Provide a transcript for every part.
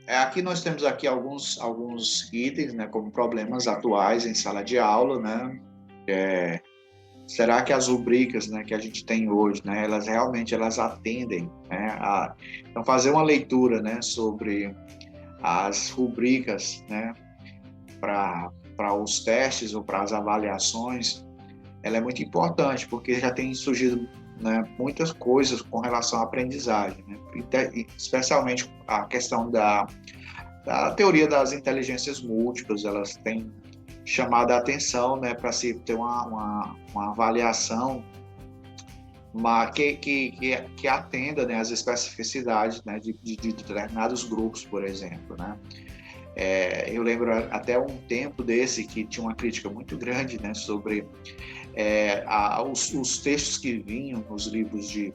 Aqui nós temos aqui alguns itens, né, como problemas atuais em sala de aula, né? Será que as rubricas, né, que a gente tem hoje, né, elas realmente atendem, né, então fazer uma leitura, né, sobre as rubricas, né, para os testes ou para as avaliações, ela é muito importante porque já tem surgido, né, muitas coisas com relação à aprendizagem, né, especialmente a questão da teoria das inteligências múltiplas. Elas têm chamado a atenção, né, para se ter uma avaliação que atenda, né, as especificidades, né, de determinados grupos, por exemplo, né. Eu lembro até um tempo desse que tinha uma crítica muito grande, né, sobre os textos que vinham nos livros de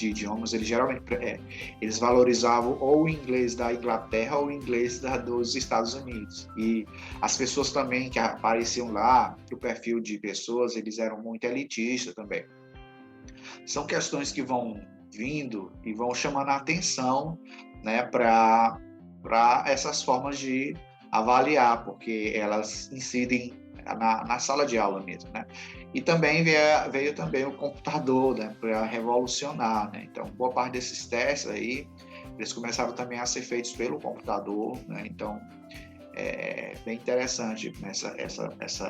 idiomas. Eles geralmente eles valorizavam ou o inglês da Inglaterra ou o inglês dos Estados Unidos. E as pessoas também que apareciam lá, o perfil de pessoas, eles eram muito elitistas também. São questões que vão vindo e vão chamando a atenção, né, para essas formas de avaliar, porque elas incidem na sala de aula mesmo, né? E também veio também o computador, né, para revolucionar, né? Então, boa parte desses testes aí, eles começaram também a ser feitos pelo computador, né? Então, é bem interessante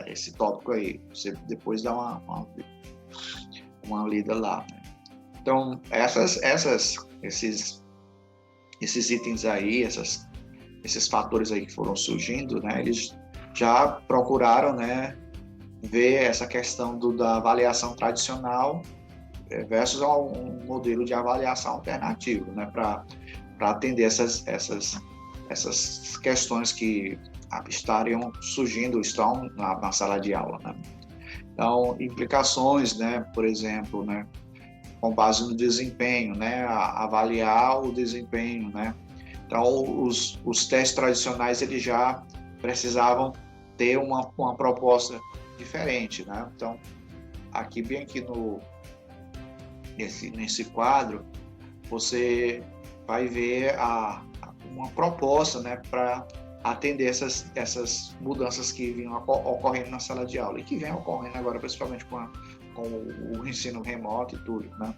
esse tópico aí. Você depois dá uma lida lá, né? Então, esses itens aí, esses fatores aí que foram surgindo, né, eles já procuraram, né, ver essa questão da avaliação tradicional versus um modelo de avaliação alternativo, né, para atender essas questões que estão na sala de aula, né? Então, implicações, né, por exemplo, né, com base no desempenho, né, avaliar o desempenho, né. Então, os testes tradicionais, eles já precisavam ter uma proposta diferente, né. Então, bem aqui nesse quadro, você vai ver uma proposta, né, para atender essas mudanças que vinham ocorrendo na sala de aula e que vem ocorrendo agora, principalmente com o ensino remoto e tudo, né?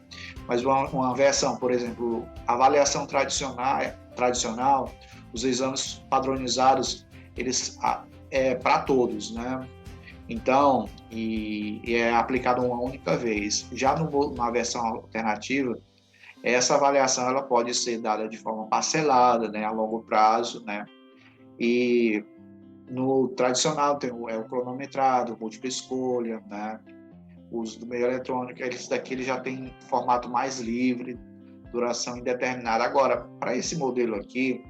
Mas uma versão, por exemplo, avaliação tradicional, os exames padronizados, eles para todos, né? Então, e é aplicado uma única vez. Já numa versão alternativa, essa avaliação ela pode ser dada de forma parcelada, né, a longo prazo, né? E no tradicional tem o cronometrado, múltipla escolha, né? O uso do meio eletrônico, esse daqui ele já tem formato mais livre, duração indeterminada. Agora, para esse modelo aqui,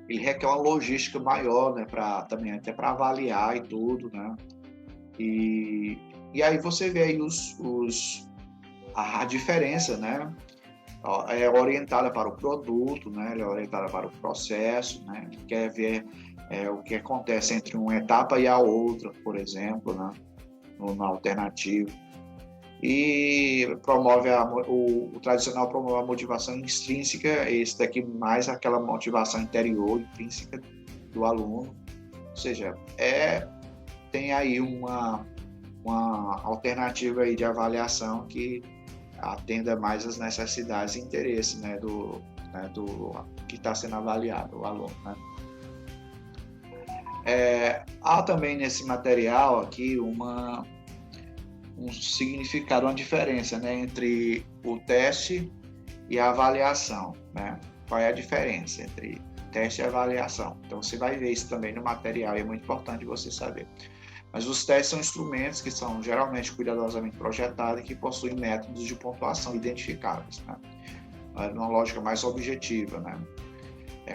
ele requer uma logística maior, né, também até para avaliar e tudo, né? E aí você vê aí a diferença, né? É orientada para o produto, né? Ela é orientada para o processo, né? Quer ver o que acontece entre uma etapa e a outra, por exemplo, né? Na alternativa. E promove o tradicional promove a motivação intrínseca, esse daqui mais aquela motivação interior, intrínseca do aluno. Ou seja, tem aí uma alternativa aí de avaliação que atenda mais às necessidades e interesses, né, do que está sendo avaliado, o aluno, né? Há também nesse material aqui um significado, uma diferença, né, entre o teste e a avaliação, né? Qual é a diferença entre teste e avaliação? Então, você vai ver isso também no material e é muito importante você saber. Mas os testes são instrumentos que são geralmente cuidadosamente projetados e que possuem métodos de pontuação identificáveis, né? Numa lógica mais objetiva, né?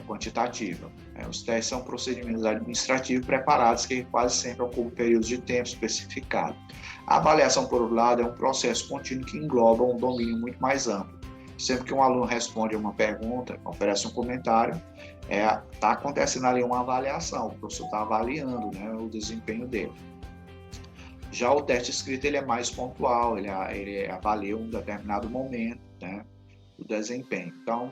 Quantitativa. Os testes são procedimentos administrativos preparados que quase sempre ocupam períodos de tempo especificado. A avaliação, por outro lado, é um processo contínuo que engloba um domínio muito mais amplo. Sempre que um aluno responde a uma pergunta, oferece um comentário, está acontecendo ali uma avaliação, o professor está avaliando, né, o desempenho dele. Já o teste escrito ele é mais pontual, ele avalia um determinado momento, né, do desempenho. Então,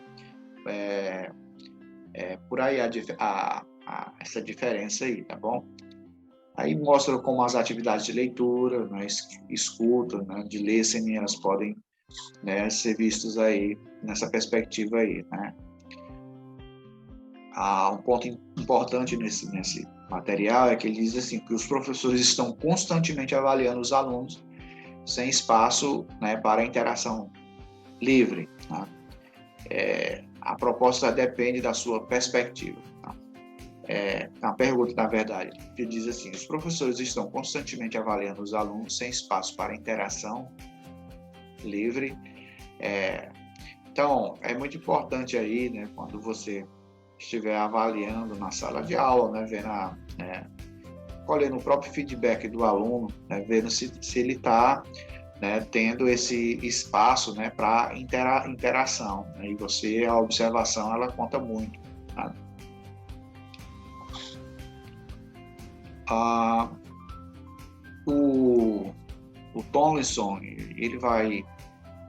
Por aí essa diferença aí, tá bom? Aí mostra como as atividades de leitura, né, escuta, né, de listening, elas podem, né, ser vistas aí nessa perspectiva aí, né? Um ponto importante nesse material é que ele diz assim que os professores estão constantemente avaliando os alunos sem espaço, né, para interação livre, tá? A proposta depende da sua perspectiva. Tá? A pergunta, na verdade, que diz assim: os professores estão constantemente avaliando os alunos sem espaço para interação livre. Então, é muito importante aí, né, quando você estiver avaliando na sala de aula, né, vendo, colhendo o próprio feedback do aluno, né, vendo se ele está, né, tendo esse espaço, né, para interação, né, e a observação, ela conta muito. Tá? O Tomlinson, ele vai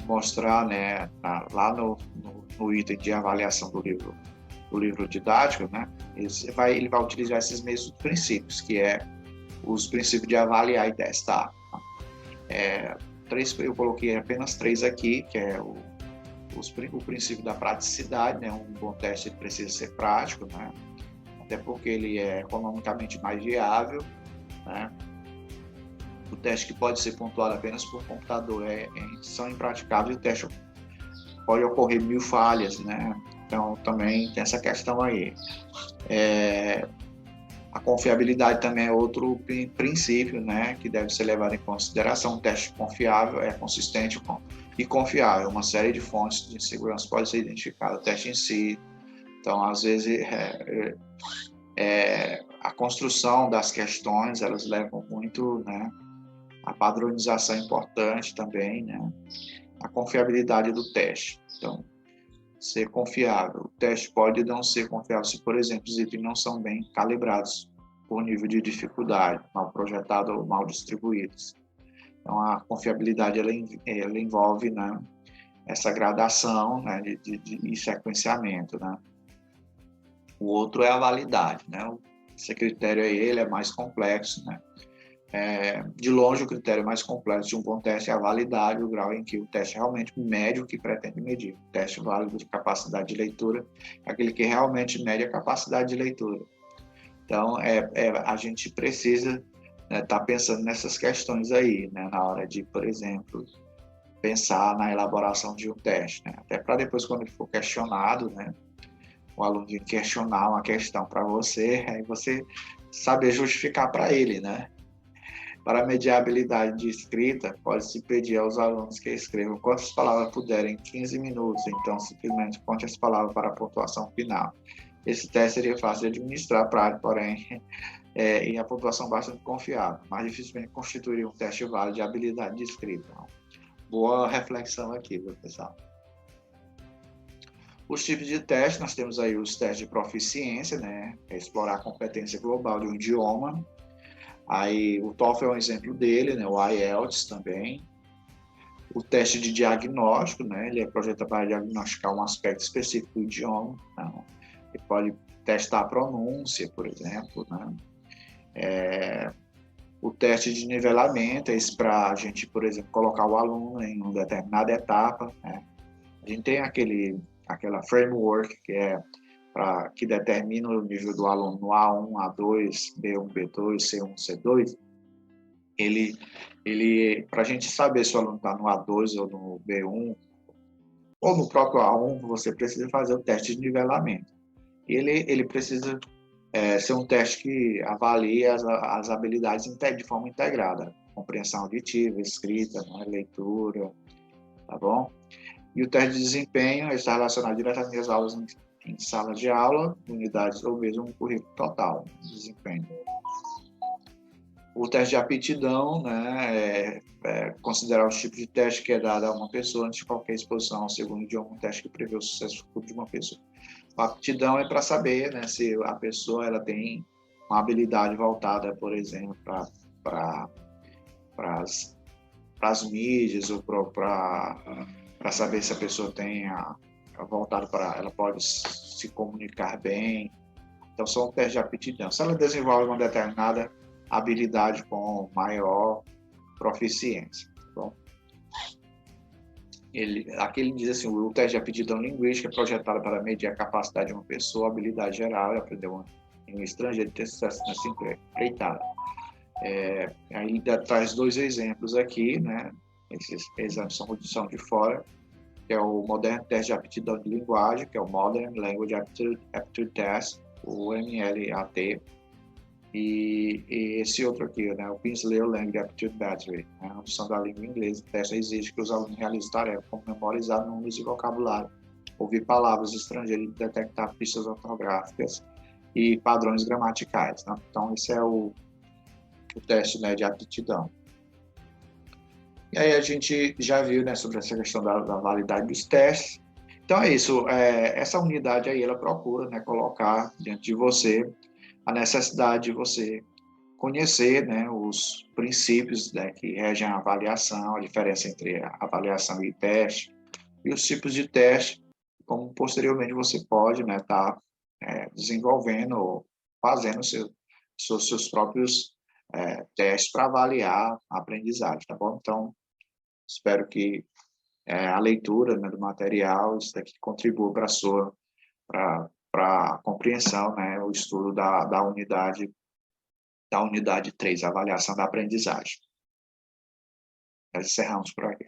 mostrar, né, lá no item de avaliação do livro didático, né, ele vai utilizar esses mesmos princípios, que é os princípios de avaliar e testar. Eu coloquei apenas 3 aqui, que é o princípio da praticidade, né, um bom teste precisa ser prático, né, até porque ele é economicamente mais viável, né. O teste que pode ser pontuado apenas por computador são impraticáveis, e o teste pode ocorrer 1000 falhas, né? Então, também tem essa questão aí. A confiabilidade também é outro princípio, né, que deve ser levado em consideração. Um teste confiável é consistente e confiável. Uma série de fontes de segurança pode ser identificada. O teste em si. Então, às vezes, a construção das questões, elas levam muito, né, a padronização é importante também, né? A confiabilidade do teste. Então, ser confiável. O teste pode não ser confiável se, por exemplo, os itens não são bem calibrados por nível de dificuldade, mal projetados ou mal distribuídos. Então, a confiabilidade ela envolve, né, essa gradação, né, de sequenciamento, né? O outro é a validade, né? Esse critério aí, ele é mais complexo, né? De longe, o critério mais complexo de um bom teste é a validade, o grau em que o teste realmente mede o que pretende medir. O teste válido de capacidade de leitura é aquele que realmente mede a capacidade de leitura. Então, a gente precisa, né, estar pensando nessas questões aí, né, na hora de, por exemplo, pensar na elaboração de um teste, né? Até para depois, quando ele for questionado, né, o aluno vir questionar uma questão para você, aí você saber justificar para ele, né? Para mediar a habilidade de escrita, pode-se pedir aos alunos que escrevam quantas palavras puderem em 15 minutos, então simplesmente conte as palavras para a pontuação final. Esse teste seria fácil de administrar, prático, porém, e a pontuação bastante confiável, mas dificilmente constituiria um teste válido de habilidade de escrita. Então, boa reflexão aqui, pessoal. Os tipos de teste, nós temos aí os testes de proficiência, né, é explorar a competência global de um idioma. Aí o TOEFL é um exemplo dele, né? O IELTS também. O teste de diagnóstico, né? Ele é projetado para diagnosticar um aspecto específico do idioma. Então, ele pode testar a pronúncia, por exemplo, né? O teste de nivelamento é isso para a gente, por exemplo, colocar o aluno em uma determinada etapa, né? A gente tem aquela framework que determina o nível do aluno no A1, A2, B1, B2, C1, C2, para a gente saber se o aluno está no A2 ou no B1, ou no próprio A1, você precisa fazer o teste de nivelamento. Ele precisa ser um teste que avalie as habilidades de forma integrada, compreensão auditiva, escrita, né, leitura, tá bom? E o teste de desempenho está relacionado diretamente às aulas em sala de aula, unidades ou mesmo um currículo total de desempenho. O teste de aptidão, né, considerar os tipos de teste que é dado a uma pessoa antes de qualquer exposição ao segundo idioma, um teste que prevê o sucesso futuro de uma pessoa. A aptidão é para saber, né, se a pessoa ela tem uma habilidade voltada, por exemplo, para as mídias ou para saber se a pessoa tem voltado para ela pode se comunicar bem. Então, são testes de aptidão. Se ela desenvolve uma determinada habilidade com maior proficiência. Bom, aqui ele diz assim, o teste de aptidão linguística é projetado para medir a capacidade de uma pessoa, a habilidade geral de aprender uma língua estrangeira e ter sucesso nessa empreitada. Aí ele traz 2 exemplos aqui, né? Esses exames são de fora, que é o Modern Test de Aptidão de Linguagem, que é o Modern Language Aptitude Test, o MLAT, e esse outro aqui, né, o Princeton Language Aptitude Battery, né, a noção da língua inglesa. O teste exige que os alunos realizem tarefas como memorizar números e vocabulário, ouvir palavras estrangeiras e detectar pistas ortográficas e padrões gramaticais. Né? Então, esse é o teste, né, de aptidão. E aí a gente já viu, né, sobre essa questão da validade dos testes. Então é isso, essa unidade aí ela procura, né, colocar diante de você a necessidade de você conhecer, né, os princípios, né, que regem a avaliação, a diferença entre a avaliação e teste, e os tipos de teste, como posteriormente você pode, né, estar desenvolvendo ou fazendo seus próprios testes para avaliar a aprendizagem, tá bom? Então, espero que a leitura, né, do material, isso daqui contribua para a sua para a compreensão, né, o estudo da unidade 3, avaliação da aprendizagem. Nós encerramos por aqui.